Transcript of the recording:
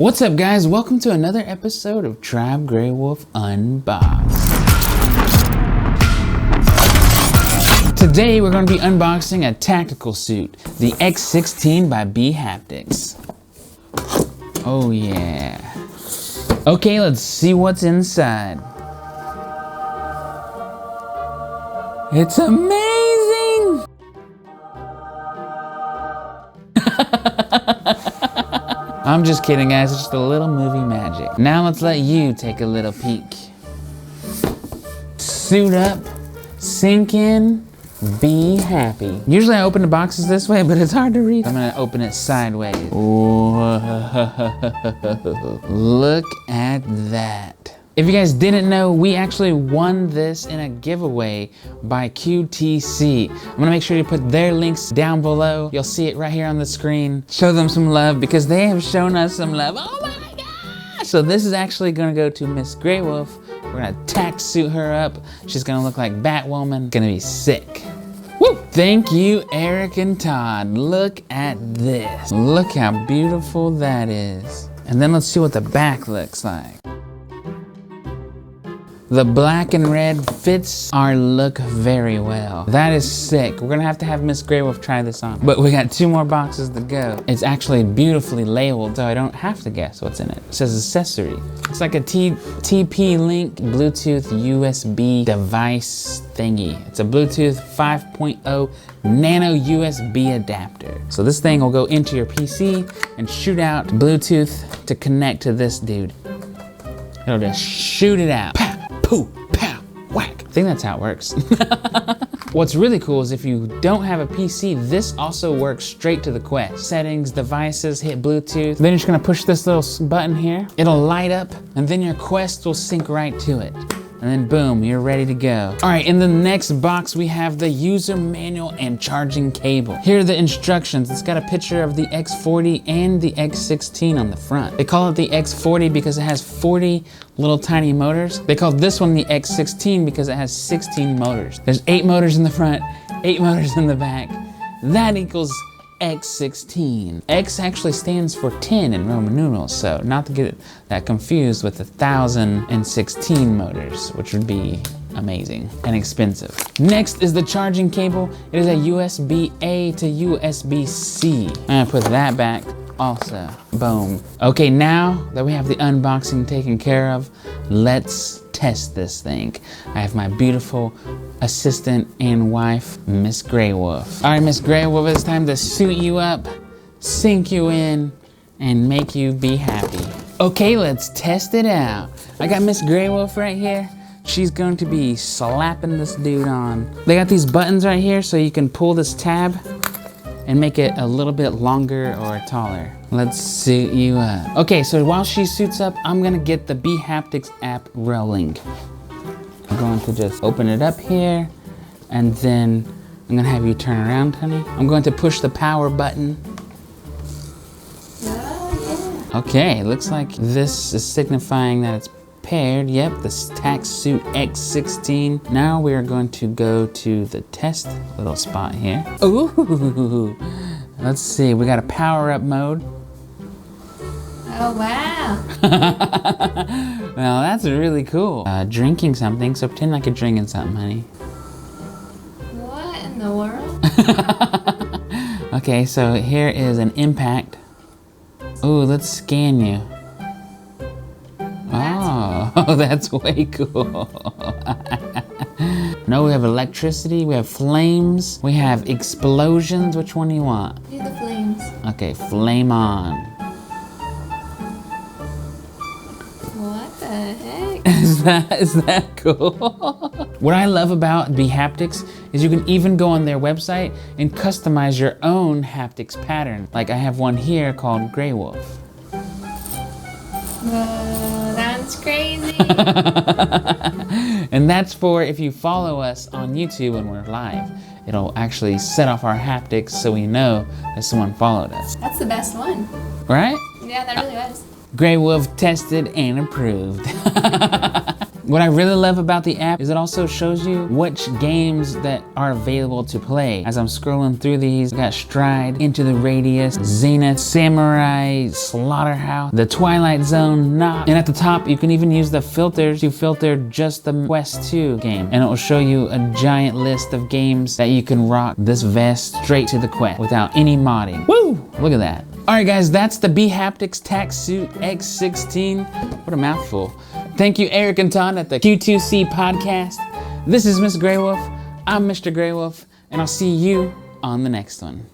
What's up guys, welcome to another episode of Tribegreywolf Unboxed. Today we're going to be unboxing a tactical suit, the X16 by BHaptics. Oh yeah. Okay, let's see what's inside. It's amazing! I'm just kidding guys, it's just a little movie magic. Now let's let you take a little peek. Suit up, sink in, be happy. Usually I open the boxes this way, but it's hard to read. I'm gonna open it sideways. Look at that. If you guys didn't know, we actually won this in a giveaway by QTC. I'm gonna make sure you put their links down below. You'll see it right here on the screen. Show them some love because they have shown us some love. Oh my gosh! So this is actually gonna go to Miss Greywolf. We're gonna TactSuit her up. She's gonna look like Batwoman. Gonna be sick. Woo! Thank you, Eric and Todd. Look at this. Look how beautiful that is. And then let's see what the back looks like. The black and red fits our look very well. That is sick. We're gonna have Miss Greywolf try this on. But we got 2 more boxes to go. It's actually beautifully labeled, so I don't have to guess what's in it. It says accessory. It's like a TP-Link Bluetooth USB device thingy. It's a Bluetooth 5.0 nano USB adapter. So this thing will go into your PC and shoot out Bluetooth to connect to this dude. It'll just shoot it out. Pow, poo, pow, whack. I think that's how it works. What's really cool is if you don't have a PC, this also works straight to the Quest. Settings, devices, hit Bluetooth. Then you're just gonna push this little button here. It'll light up and then your Quest will sync right to it. And then boom, you're ready to go. All right, in the next box, we have the user manual and charging cable. Here are the instructions. It's got a picture of the X40 and the X16 on the front. They call it the X40 because it has 40 little tiny motors. They call this one the X16 because it has 16 motors. There's 8 motors in the front, 8 motors in the back. That equals X16. X actually stands for 10 in Roman numerals, so not to get that confused with the 1016 motors, which would be amazing and expensive. Next is the charging cable. It is a USB-A to USB-C. I'm gonna put that back also. Boom. Okay, now that we have the unboxing taken care of, let's test this thing. I have my beautiful assistant and wife, Miss Greywolf. All right, Miss Greywolf, it's time to suit you up, sink you in, and make you be happy. Okay, let's test it out. I got Miss Greywolf right here. She's going to be slapping this dude on. They got these buttons right here so you can pull this tab and make it a little bit longer or taller. Let's suit you up. Okay, so while she suits up, I'm gonna get the BHaptics app rolling. I'm going to just open it up here, and then I'm gonna have you turn around, honey. I'm going to push the power button. Oh, yeah. Okay, looks like this is signifying that it's paired. Yep, this TactSuit X16. Now we are going to go to the test little spot here. Ooh, let's see, we got a power up mode. Oh, wow. Well, that's really cool. Drinking something, so pretend like you're drinking something, honey. What in the world? Okay, so here is an impact. Ooh, let's scan you. Oh, that's way cool. No, we have electricity, we have flames, we have explosions. Which one do you want? Do the flames. Okay, flame on. What the heck? Is that cool? What I love about BHaptics is you can even go on their website and customize your own haptics pattern. Like I have one here called Greywolf. That's crazy. And that's for if you follow us on YouTube when we're live. It'll actually set off our haptics so we know that someone followed us. That's the best one. Right? Yeah, that really was. Greywolf tested and approved. What I really love about the app is it also shows you which games that are available to play. As I'm scrolling through these, we got Stride, Into the Radius, Zenith, Samurai, Slaughterhouse, The Twilight Zone, Knock. And at the top, you can even use the filters to filter just the Quest 2 game. And it will show you a giant list of games that you can rock this vest straight to the Quest without any modding. Woo! Look at that. All right, guys, that's the BHaptics TactSuit X16. What a mouthful. Thank you, Eric and Todd at the Q2C podcast. This is Miss Grey Wolf. I'm Mr. Grey Wolf, and I'll see you on the next one.